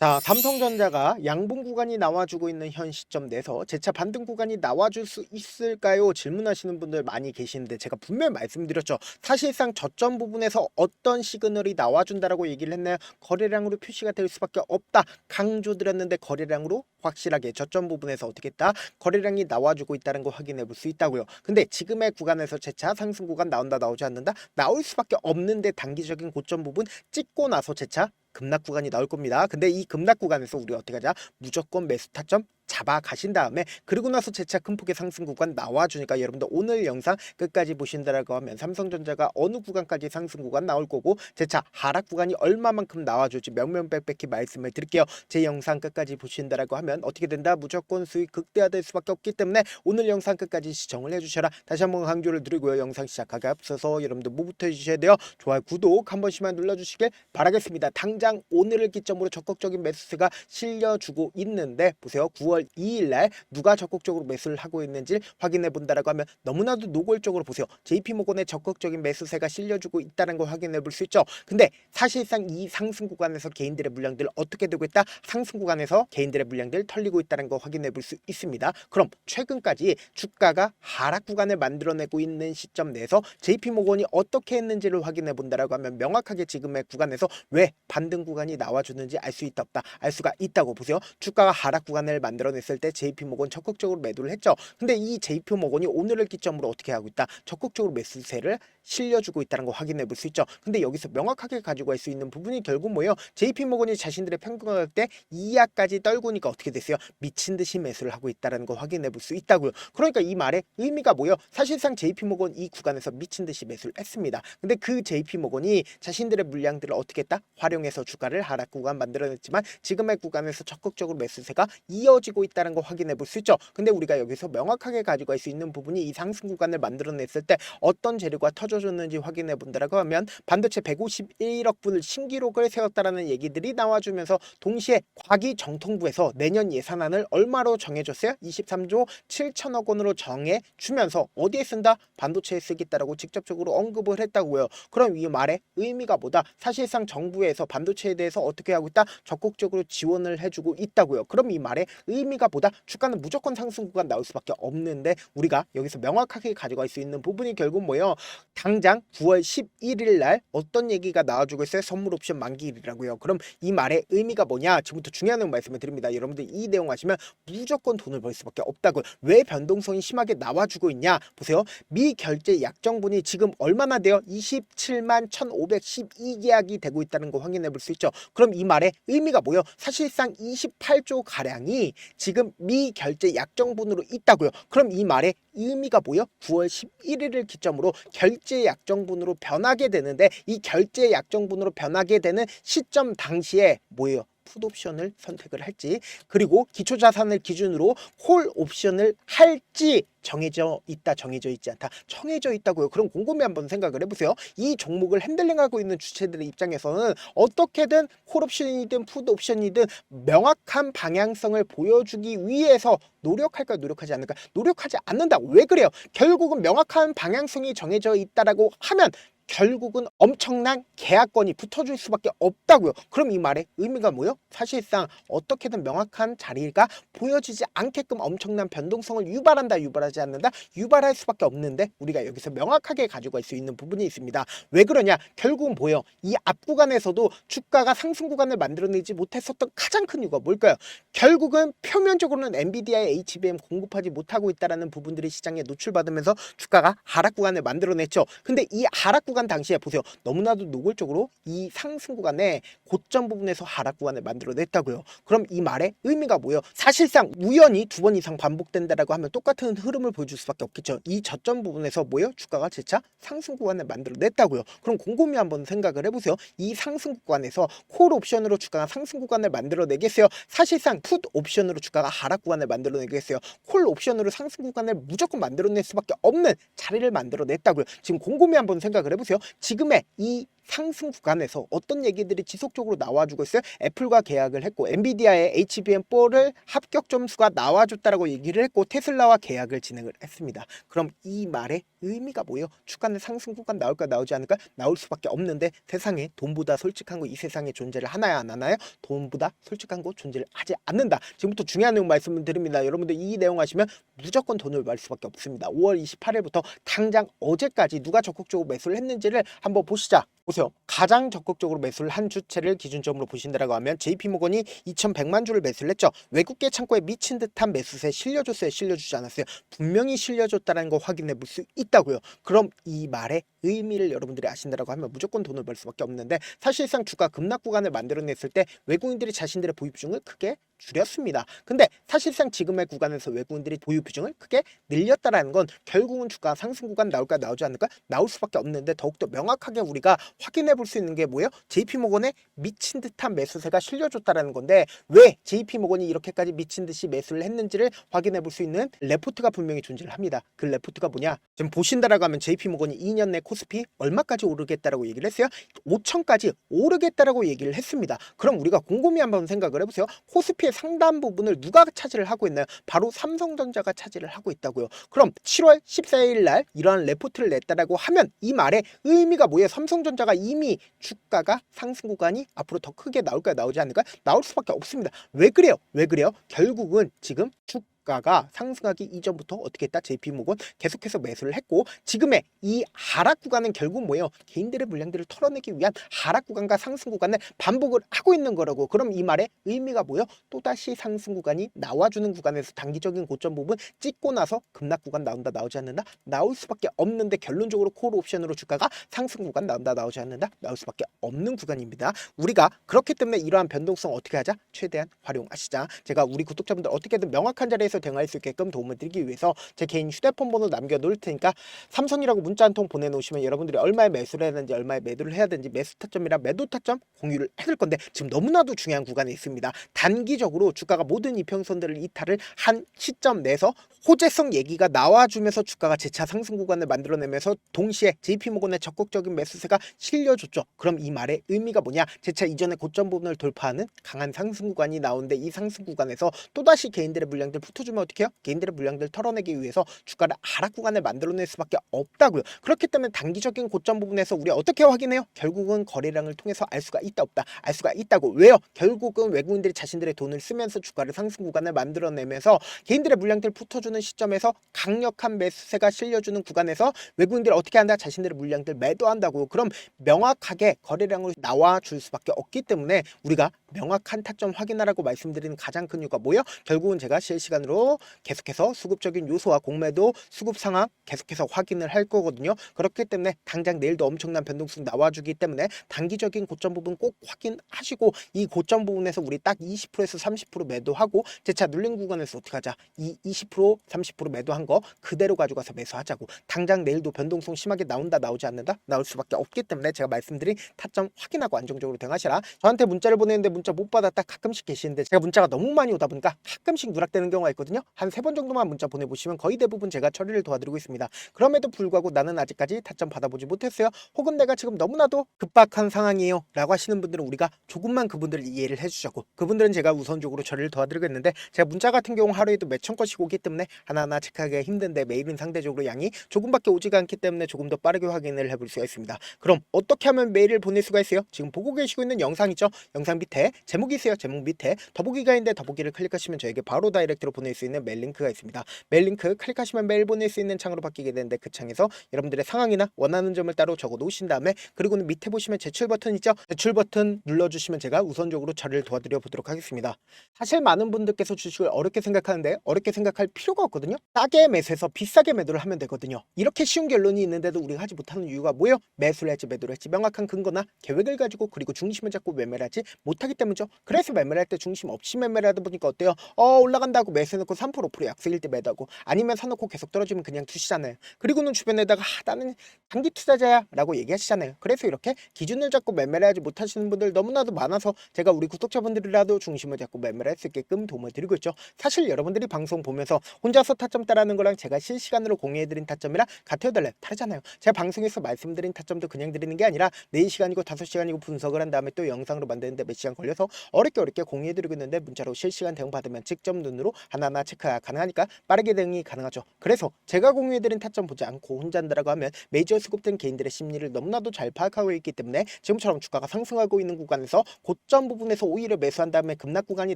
자, 삼성전자가 양봉 구간이 나와주고 있는 현 시점 내서 재차 반등 구간이 나와줄 수 있을까요? 질문하시는 분들 많이 계시는데 제가 분명히 말씀드렸죠. 사실상 저점 부분에서 어떤 시그널이 나와준다라고 얘기를 했나요? 거래량으로 표시가 될 수밖에 없다. 강조드렸는데 거래량으로 확실하게 저점 부분에서 어떻게 했다? 거래량이 나와주고 있다는 거 확인해 볼 수 있다고요. 근데 지금의 구간에서 재차 상승 구간 나온다 나오지 않는다? 나올 수밖에 없는데 단기적인 고점 부분 찍고 나서 재차 급락 구간이 나올 겁니다. 근데 이 급락 구간에서 우리 어떻게 하자? 무조건 매수 타점 잡아 가신 다음에 그리고 나서 재차 큰 폭의 상승 구간 나와주니까 여러분들 오늘 영상 끝까지 보신다라고 하면 삼성전자가 어느 구간까지 상승 구간 나올 거고 재차 하락 구간이 얼마만큼 나와줄지 명명백백히 말씀을 드릴게요. 제 영상 끝까지 보신다라고 하면 어떻게 된다? 무조건 수익 극대화될 수밖에 없기 때문에 오늘 영상 끝까지 시청을 해주셔라. 다시 한번 강조를 드리고요. 영상 시작하기 앞서서 여러분들 뭐부터 해주셔야 돼요? 좋아요, 구독 한 번씩만 눌러주시길 바라겠습니다. 당장 오늘을 기점으로 적극적인 매수세가 실려주고 있는데 보세요. 9월 2일날 누가 적극적으로 매수를 하고 있는지 확인해 본다라고 하면 너무나도 노골적으로 보세요. JP모건의 적극적인 매수세가 실려주고 있다는 걸 확인해 볼 수 있죠. 근데 사실상 이 상승 구간에서 개인들의 물량들 어떻게 되고 있다? 상승 구간에서 개인들의 물량들 털리고 있다는 걸 확인해 볼 수 있습니다. 그럼 최근까지 주가가 하락 구간을 만들어내고 있는 시점 내에서 JP모건이 어떻게 했는지를 확인해 본다라고 하면 명확하게 지금의 구간에서 왜 반등 구간이 나와주는지 알 수 있다 없다? 알 수가 있다고 보세요. 주가가 하락 구간을 만들어냈을 때 JP모건 적극적으로 매도를 했죠. 근데 이 JP모건이 오늘을 기점으로 어떻게 하고 있다? 적극적으로 매수세를 실려주고 있다는 거 확인해 볼 수 있죠. 근데 여기서 명확하게 가지고 갈 수 있는 부분이 결국 뭐예요? JP모건이 자신들의 평균가격대 이하까지 떨구니까 어떻게 됐어요? 미친 듯이 매수를 하고 있다는 거 확인해 볼 수 있다고요. 그러니까 이 말의 의미가 뭐예요? 사실상 JP모건 이 구간에서 미친 듯이 매수를 했습니다. 근데 그 JP모건이 자신들의 물량들을 어떻게 했다? 활용해서 주가를 하락 구간 만들어냈지만 지금의 구간에서 적극적으로 매수세가 이어지고 있다는 거 확인해 볼 수 있죠. 근데 우리가 여기서 명확하게 가지고 갈 수 있는 부분이 이 상승 구간을 만들어냈을 때 어떤 재료가 터져줬는지 확인해 본다라고 하면 반도체 151억 불 신기록을 세웠다라는 얘기들이 나와주면서 동시에 과기정통부에서 내년 예산안을 얼마로 정해줬어요? 23조 7천억 원으로 정해주면서 어디에 쓴다? 반도체에 쓰겠다라고 직접적으로 언급을 했다고요. 그럼 이 말의 의미가 뭐다? 사실상 정부에서 반도체에 대해서 어떻게 하고 있다? 적극적으로 지원을 해주고 있다고요. 그럼 이 말의 의미가 뭐다? 주가는 무조건 상승 구간 나올 수밖에 없는데 우리가 여기서 명확하게 가져갈 수 있는 부분이 결국 뭐예요? 당장 9월 11일 날 어떤 얘기가 나와주고 있어요? 선물 옵션 만기일이라고요. 그럼 이 말의 의미가 뭐냐? 지금부터 중요한 내용 말씀을 드립니다. 여러분들 이 내용 하시면 무조건 돈을 벌 수밖에 없다고요. 왜 변동성이 심하게 나와주고 있냐? 보세요. 미결제 약정분이 지금 얼마나 돼요? 27만 1512계약이 되고 있다는 거 확인해 볼 수 있죠. 그럼 이 말의 의미가 뭐예요? 사실상 28조 가량이 지금 미결제 약정분으로 있다고요. 그럼 이 말의 의미가 뭐예요? 9월 11일을 기점으로 결제 약정분으로 변하게 되는데 이 결제 약정분으로 변하게 되는 시점 당시에 뭐예요? 풋옵션을 선택을 할지 그리고 기초자산을 기준으로 콜 옵션을 할지 정해져 있다 정해져 있지 않다 정해져 있다고요. 그럼 곰곰이 한번 생각을 해보세요. 이 종목을 핸들링하고 있는 주체들의 입장에서는 어떻게든 콜옵션이든 풋옵션이든 명확한 방향성을 보여주기 위해서 노력할까 노력하지 않을까? 노력하지 않는다. 왜 그래요? 결국은 명확한 방향성이 정해져 있다라고 하면 결국은 엄청난 계약건이 붙어줄 수밖에 없다고요. 그럼 이 말의 의미가 뭐예요? 사실상 어떻게든 명확한 자리가 보여지지 않게끔 엄청난 변동성을 유발한다 유발하지 않는다 유발할 수밖에 없는데 우리가 여기서 명확하게 가지고 갈 수 있는 부분이 있습니다. 왜 그러냐? 결국은 뭐예요? 이 앞 구간에서도 주가가 상승 구간을 만들어내지 못했었던 가장 큰 이유가 뭘까요? 결국은 표면적으로는 엔비디아의 HBM 공급하지 못하고 있다는 부분들이 시장에 노출받으면서 주가가 하락 구간을 만들어냈죠. 근데 이 하락 구간 당시에 보세요. 너무나도 노골적으로 이 상승 구간의 고점 부분에서 하락 구간을 만들어냈다고요. 그럼 이 말의 의미가 뭐예요? 사실상 우연히 두 번 이상 반복된다라고 하면 똑같은 흐름을 보여줄 수밖에 없겠죠. 이 저점 부분에서 뭐예요? 주가가 재차 상승 구간을 만들어냈다고요. 그럼 곰곰이 한번 생각을 해보세요. 이 상승 구간에서 콜 옵션으로 주가가 상승 구간을 만들어내겠어요? 사실상 풋 옵션으로 주가가 하락 구간을 만들어내겠어요? 콜 옵션으로 상승 구간을 무조건 만들어낼 수밖에 없는 자리를 만들어냈다고요. 지금 곰곰이 한번 생각을 해보세요. 지금의 이 상승 구간에서 어떤 얘기들이 지속적으로 나와주고 있어요? 애플과 계약을 했고 엔비디아의 HBM4를 합격 점수가 나와줬다라고 얘기를 했고 테슬라와 계약을 진행을 했습니다. 그럼 이 말의 의미가 뭐예요? 주가는 상승 구간 나올까 나오지 않을까? 나올 수밖에 없는데 세상에 돈보다 솔직한 거 이 세상에 존재를 하나요 안 하나요? 돈보다 솔직한 거 존재를 하지 않는다. 지금부터 중요한 내용 말씀을 드립니다. 여러분들 이 내용 하시면 무조건 돈을 벌 수밖에 없습니다. 5월 28일부터 당장 어제까지 누가 적극적으로 매수를 했는지를 한번 보시자. 보세요. 가장 적극적으로 매수를 한 주체를 기준점으로 보신다라고 하면 JP모건이 2,100만 주를 매수를 했죠. 외국계 창고에 미친 듯한 매수세 실려줬어요? 실려주지 않았어요? 분명히 실려줬다는 거 확인해 볼 수 있다고요. 그럼 이 말의 의미를 여러분들이 아신다라고 하면 무조건 돈을 벌 수밖에 없는데 사실상 주가 급락 구간을 만들어냈을 때 외국인들이 자신들의 보유 비중을 크게 줄였습니다. 근데 사실상 지금의 구간에서 외국인들이 보유 비중을 크게 늘렸다라는 건 결국은 주가 상승 구간 나올까 나오지 않을까? 나올 수밖에 없는데 더욱더 명확하게 우리가 확인해 볼 수 있는 게 뭐예요? JP모건의 미친 듯한 매수세가 실려줬다라는 건데 왜 JP모건이 이렇게까지 미친 듯이 매수를 했는지를 확인해 볼 수 있는 레포트가 분명히 존재를 합니다. 그 레포트가 뭐냐? 지금 보신다라고 하면 JP모건이 2년 내 코스피 얼마까지 오르겠다라고 얘기를 했어요? 5천까지 오르겠다라고 얘기를 했습니다. 그럼 우리가 곰곰이 한번 생각을 해보세요. 코스피의 상당 부분을 누가 차지를 하고 있나요? 바로 삼성전자가 차지를 하고 있다고요. 그럼 7월 14일 날 이러한 레포트를 냈다라고 하면 이 말의 의미가 뭐예요? 삼성전자가 이미 주가가 상승 구간이 앞으로 더 크게 나올까요? 나오지 않을까요? 나올 수밖에 없습니다. 왜 그래요? 왜 그래요? 결국은 지금 주가가 상승하기 이전부터 어떻게 했다? JP모건 계속해서 매수를 했고 지금의 이 하락 구간은 결국 뭐예요? 개인들의 물량들을 털어내기 위한 하락 구간과 상승 구간을 반복을 하고 있는 거라고. 그럼 이 말의 의미가 뭐예요? 또다시 상승 구간이 나와주는 구간에서 단기적인 고점 부분 찍고 나서 급락 구간 나온다 나오지 않는다? 나올 수밖에 없는데 결론적으로 콜 옵션으로 주가가 상승 구간 나온다 나오지 않는다? 나올 수밖에 없는 구간입니다. 우리가 그렇기 때문에 이러한 변동성 어떻게 하자? 최대한 활용하시자. 제가 우리 구독자분들 어떻게든 명확한 자리에서 대응할 수 있게끔 도움을 드리기 위해서 제 개인 휴대폰 번호 남겨놓을 테니까 삼성이라고 문자 한 통 보내놓으시면 여러분들이 얼마에 매수를 해야 되는지 얼마에 매도를 해야 되는지 매수 타점이랑 매도 타점 공유를 해줄 건데 지금 너무나도 중요한 구간에 있습니다. 단기적으로 주가가 모든 이평선들을 이탈을 한 시점 내에서 호재성 얘기가 나와주면서 주가가 재차 상승 구간을 만들어내면서 동시에 JP모건의 적극적인 매수세가 실려줬죠. 그럼 이 말의 의미가 뭐냐? 재차 이전의 고점 부분을 돌파하는 강한 상승 구간이 나오는데 이 상승 구간에서 또다시 개인들의 물량들 붙어주면 어떻게 해요? 개인들의 물량들 털어내기 위해서 주가를 하락 구간을 만들어낼 수밖에 없다고요. 그렇기 때문에 단기적인 고점 부분에서 우리가 어떻게 확인해요? 결국은 거래량을 통해서 알 수가 있다 없다? 알 수가 있다고. 왜요? 결국은 외국인들이 자신들의 돈을 쓰면서 주가를 상승 구간을 만들어내면서 개인들의 물량들 붙어주는 시점에서 강력한 매수세가 실려주는 구간에서 외국인들이 어떻게 한다? 자신들의 물량들 매도한다고. 그럼 명확하게 거래량으로 나와줄 수밖에 없기 때문에 우리가 명확한 타점 확인하라고 말씀드리는 가장 큰 이유가 뭐예요? 결국은 제가 실시간으로 계속해서 수급적인 요소와 공매도 수급 상황 계속해서 확인을 할 거거든요. 그렇기 때문에 당장 내일도 엄청난 변동성 나와주기 때문에 단기적인 고점 부분 꼭 확인하시고 이 고점 부분에서 우리 딱 20%에서 30% 매도하고 재차 눌린 구간에서 어떻게 하자? 이 20% 30% 매도한 거 그대로 가져가서 매수하자고. 당장 내일도 변동성 심하게 나온다 나오지 않는다? 나올 수밖에 없기 때문에 제가 말씀드린 타점 확인하고 안정적으로 대응하시라. 저한테 문자를 보내는데 문자 못 받았다 가끔씩 계시는데 제가 문자가 너무 많이 오다 보니까 가끔씩 누락되는 경우가 있거든요. 한 3번 정도만 문자 보내보시면 거의 대부분 제가 처리를 도와드리고 있습니다. 그럼에도 불구하고 나는 아직까지 타점 받아보지 못했어요. 혹은 내가 지금 너무나도 급박한 상황이에요 라고 하시는 분들은 우리가 조금만 그분들을 이해를 해주자고. 그분들은 제가 우선적으로 처리를 도와드리겠는데 제가 문자 같은 경우 하루에도 몇천 건씩 오기 때문에 하나하나 체크하기가 힘든데 메일은 상대적으로 양이 조금밖에 오지가 않기 때문에 조금 더 빠르게 확인을 해볼 수가 있습니다. 그럼 어떻게 하면 메일을 보낼 수가 있어요? 지금 보고 계시고 있는 영상 있죠? 영상 밑에 제목이 있어요. 제목 밑에 더보기가 있는데 더보기를 클릭하시면 저에게 바로 다이렉트로 보낼 수 있는 메일 링크가 있습니다. 메일 링크 클릭하시면 메일 보낼 수 있는 창으로 바뀌게 되는데 그 창에서 여러분들의 상황이나 원하는 점을 따로 적어 놓으신 다음에 그리고는 밑에 보시면 제출 버튼 있죠? 제출 버튼 눌러주시면 제가 우선적으로 처리를 도와드려 보도록 하겠습니다. 사실 많은 분들께서 주식을 어렵게 생각하는데 어렵게 생각할 필요가 없거든요. 싸게 매수해서 비싸게 매도를 하면 되거든요. 이렇게 쉬운 결론이 있는데도 우리가 하지 못하는 이유가 뭐예요? 매수를 할지 매도를 할지 명확한 근거나 계획을 가지고 그리고 중심을 잡고 매매를 하지 못하기 때문에 때문이죠. 그래서 매매를 할 때 중심 없이 매매를 하다 보니까 어때요? 올라간다고 매수해놓고 3% 5% 약세일 때 매도하고, 아니면 사놓고 계속 떨어지면 그냥 두시잖아요. 그리고는 주변에다가 나는 단기 투자자야 라고 얘기하시잖아요. 그래서 이렇게 기준을 잡고 매매를 하지 못하시는 분들 너무나도 많아서 제가 우리 구독자분들이라도 중심을 잡고 매매를 할 수 있게끔 도움을 드리고 있죠. 사실 여러분들이 방송 보면서 혼자서 타점 따라하는 거랑 제가 실시간으로 공유해드린 타점이랑 같아요 달라요? 다르잖아요. 제가 방송에서 말씀드린 타점도 그냥 드리는 게 아니라 4시간이고 5시간이고 분석을 한 다음에 또 영상으로 만드는데 몇 시간 걸려서 어렵게 공유해드리고 있는데, 문자로 실시간 대응 받으면 직접 눈으로 하나하나 체크가 가능하니까 빠르게 대응이 가능하죠. 그래서 제가 공유해드린 타점 보지 않고 혼자 한다라고 하면 메이저 수급된 개인들의 심리를 너무나도 잘 파악하고 있기 때문에 지금처럼 주가가 상승하고 있는 구간에서 고점 부분에서 오히려 매수한 다음에 급락 구간이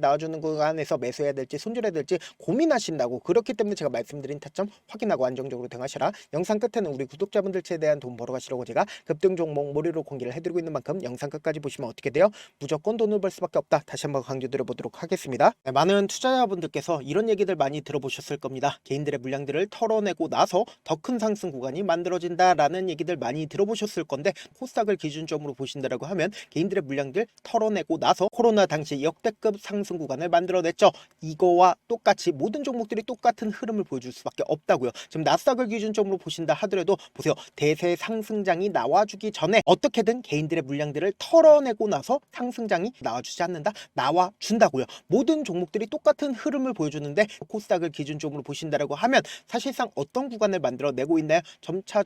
나와주는 구간에서 매수해야 될지 손절해야 될지 고민하신다고. 그렇기 때문에 제가 말씀드린 타점 확인하고 안정적으로 대응하시라. 영상 끝에는 우리 구독자분들 최대한 돈 벌어 가시려고 제가 급등 종목 무료로 공개를 해드리고 있는 만큼 영상 끝까지 보시면 어떻게 돼요? 무조건 돈을 벌 수밖에 없다. 다시 한번 강조드려보도록 하겠습니다. 네, 많은 투자자분들께서 이런 얘기들 많이 들어보셨을 겁니다. 개인들의 물량들을 털어내고 나서 더 큰 상승 구간이 만들어진다라는 얘기들 많이 들어보셨을 건데, 코스닥을 기준점으로 보신다라고 하면 개인들의 물량들 털어내고 나서 코로나 당시 역대급 상승 구간을 만들어냈죠. 이거와 똑같이 모든 종목들이 똑같은 흐름을 보여줄 수밖에 없다고요. 지금 나스닥을 기준점으로 보신다 하더라도 보세요. 대세 상승장이 나와주기 전에 어떻게든 개인들의 물량들을 털어내고 나서 상승장이 나와주지 않는다? 나와준다고요. 모든 종목들이 똑같은 흐름을 보여주는데 코스닥을 기준점으로 보신다라고 하면 사실상 어떤 구간을 만들어내고 있나요? 점차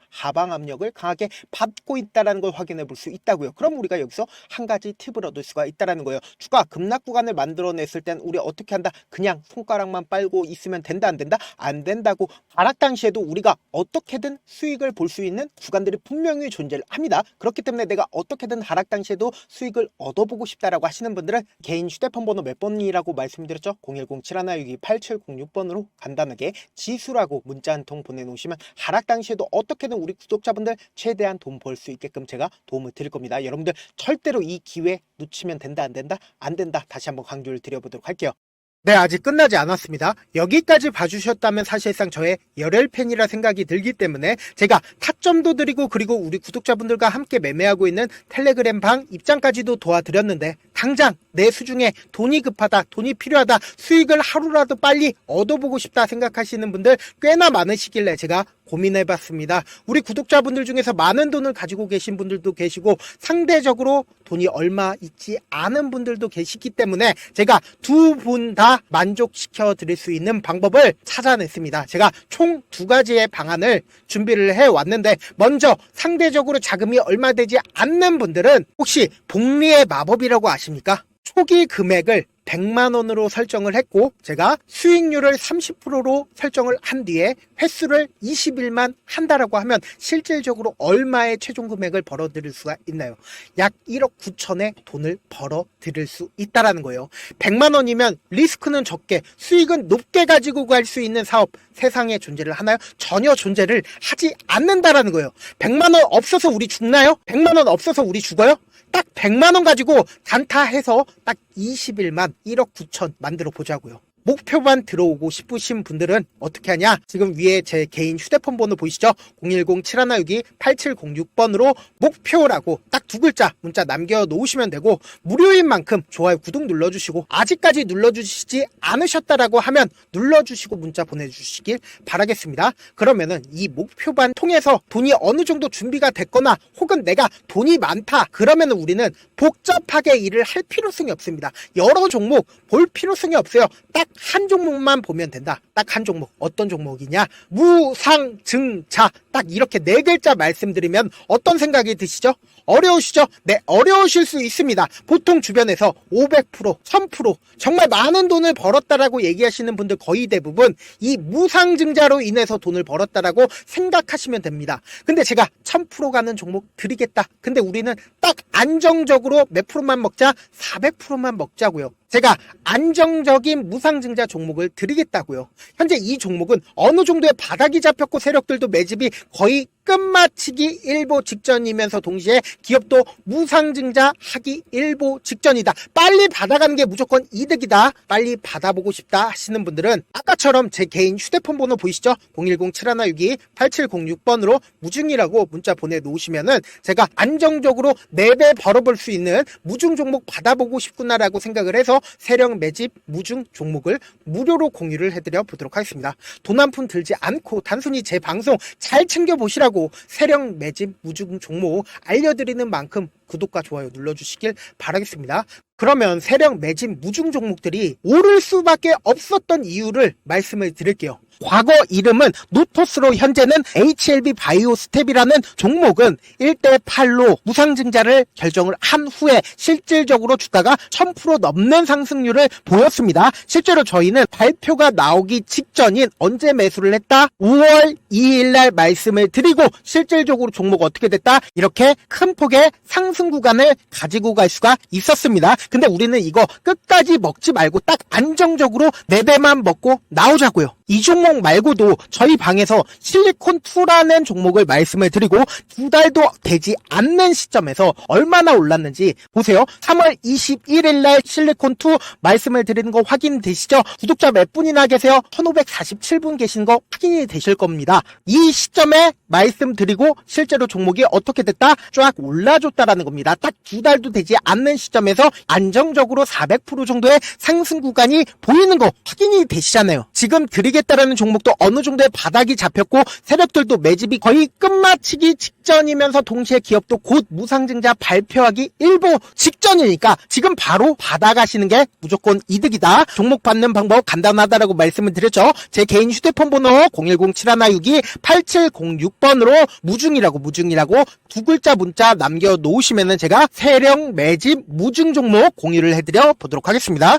하방 압력을 강하게 받고 있다는 걸 확인해 볼 수 있다고요. 그럼 우리가 여기서 한 가지 팁을 얻을 수가 있다는 거예요. 주가 급락 구간을 만들어냈을 땐 우리 어떻게 한다? 그냥 손가락만 빨고 있으면 된다 안 된다? 안 된다고. 하락 당시에도 우리가 어떻게든 수익을 볼 수 있는 구간들이 분명히 존재를 합니다. 그렇기 때문에 내가 어떻게든 하락 당시에도 수익을 얻어보고 싶다라고 하시는 분들은 개인 휴대폰 번호 몇 번이라고 말씀드렸죠? 010-7162-8706번으로 간단하게 지수라고 문자 한 통 보내놓으시면 하락 당시에도 어떻게든 우리 구독자분들 최대한 돈 벌 수 있게끔 제가 도움을 드릴 겁니다. 여러분들 절대로 이 기회 놓치면 된다 안 된다? 안 된다. 다시 한번 강조를 드려보도록 할게요. 네, 아직 끝나지 않았습니다. 여기까지 봐주셨다면 사실상 저의 열혈 팬이라 생각이 들기 때문에 제가 타점도 드리고, 그리고 우리 구독자분들과 함께 매매하고 있는 텔레그램 방 입장까지도 도와드렸는데, 당장 내 수중에 돈이 급하다, 돈이 필요하다, 수익을 하루라도 빨리 얻어보고 싶다 생각하시는 분들 꽤나 많으시길래 제가 고민해봤습니다. 우리 구독자분들 중에서 많은 돈을 가지고 계신 분들도 계시고 상대적으로 돈이 얼마 있지 않은 분들도 계시기 때문에 제가 두 분 다 만족시켜 드릴 수 있는 방법을 찾아냈습니다. 제가 총 2가지의 방안을 준비를 해왔는데, 먼저 상대적으로 자금이 얼마 되지 않는 분들은 혹시 복리의 마법이라고 아십니까? 초기 금액을 100만원으로 설정을 했고, 제가 수익률을 30%로 설정을 한 뒤에 횟수를 20일만 한다라고 하면 실질적으로 얼마의 최종 금액을 벌어들일 수가 있나요? 약 1억 9천의 돈을 벌어들일 수 있다라는 거예요. 100만원이면 리스크는 적게 수익은 높게 가지고 갈 수 있는 사업 세상에 존재를 하나요? 전혀 존재를 하지 않는다라는 거예요. 100만원 없어서 우리 죽나요? 100만원 없어서 우리 죽어요? 딱 100만원 가지고 단타해서 딱 20일만 1억 9천 만들어 보자고요. 목표만 들어오고 싶으신 분들은 어떻게 하냐? 지금 위에 제 개인 휴대폰 번호 보이시죠? 010-7162-8706번으로 목표라고 딱 2글자 문자 남겨놓으시면 되고, 무료인 만큼 좋아요, 구독 눌러주시고, 아직까지 눌러주시지 않으셨다라고 하면 눌러주시고 문자 보내주시길 바라겠습니다. 그러면은 이 목표반 통해서 돈이 어느 정도 준비가 됐거나, 혹은 내가 돈이 많다 그러면은 우리는 복잡하게 일을 할 필요성이 없습니다. 여러 종목 볼 필요성이 없어요. 딱 한 종목만 보면 된다. 딱 한 종목. 어떤 종목이냐? 무상증자. 딱 이렇게 4글자 말씀드리면 어떤 생각이 드시죠? 어려우시죠? 네, 어려우실 수 있습니다. 보통 주변에서 500%, 1000% 정말 많은 돈을 벌었다라고 얘기하시는 분들 거의 대부분 이 무상증자로 인해서 돈을 벌었다라고 생각하시면 됩니다. 근데 제가 1000% 가는 종목 드리겠다. 근데 우리는 딱 안정적으로 몇 프로만 먹자? 400%만 먹자고요. 제가 안정적인 무상증자 종목을 드리겠다고요. 현재 이 종목은 어느 정도의 바닥이 잡혔고 세력들도 매집이 거의 끝마치기 일보 직전이면서 동시에 기업도 무상증자 하기 일보 직전이다. 빨리 받아가는 게 무조건 이득이다. 빨리 받아보고 싶다 하시는 분들은 아까처럼 제 개인 휴대폰 번호 보이시죠? 010-7162-8706번으로 무중이라고 문자 보내놓으시면은 제가 안정적으로 4배 벌어볼 수 있는 무중 종목 받아보고 싶구나라고 생각을 해서 세력 매집 무중 종목을 무료로 공유를 해드려 보도록 하겠습니다. 돈 한 푼 들지 않고 단순히 제 방송 잘 챙겨보시라고 세력 매집 무중 종목 알려드리는 만큼 구독과 좋아요 눌러주시길 바라겠습니다. 그러면 세력 매집 무중 종목들이 오를 수밖에 없었던 이유를 말씀을 드릴게요. 과거 이름은 노토스로 현재는 HLB 바이오스텝이라는 종목은 1대8로 무상증자를 결정을 한 후에 실질적으로 주가가 1000% 넘는 상승률을 보였습니다. 실제로 저희는 발표가 나오기 직전인 언제 매수를 했다? 5월 2일날 말씀을 드리고 실질적으로 종목 어떻게 됐다? 이렇게 큰 폭의 상승 구간을 가지고 갈 수가 있었습니다. 근데 우리는 이거 끝까지 먹지 말고 딱 안정적으로 4배만 먹고 나오자고요. 이 종목 말고도 저희 방에서 실리콘2라는 종목을 말씀을 드리고 2달도 되지 않는 시점에서 얼마나 올랐는지 보세요. 3월 21일 날 실리콘2 말씀을 드리는 거 확인되시죠? 구독자 몇 분이나 계세요? 1547분 계신 거 확인이 되실 겁니다. 이 시점에 말씀드리고 실제로 종목이 어떻게 됐다? 쫙 올라줬다라는 겁니다. 딱 2달도 되지 않는 시점에서 안정적으로 400% 정도의 상승 구간이 보이는 거 확인이 되시잖아요. 지금 드리겠다라는 종목도 어느 정도의 바닥이 잡혔고 세력들도 매집이 거의 끝마치기 직전이면서 동시에 기업도 곧 무상증자 발표하기 일보 직전이니까 지금 바로 받아가시는 게 무조건 이득이다. 종목 받는 방법 간단하다라고 말씀을 드렸죠. 제 개인 휴대폰 번호 010-7162-8706번으로 무중이라고 두 글자 문자 남겨놓으시면은 제가 세력 매집 무중 종목 공유를 해드려 보도록 하겠습니다.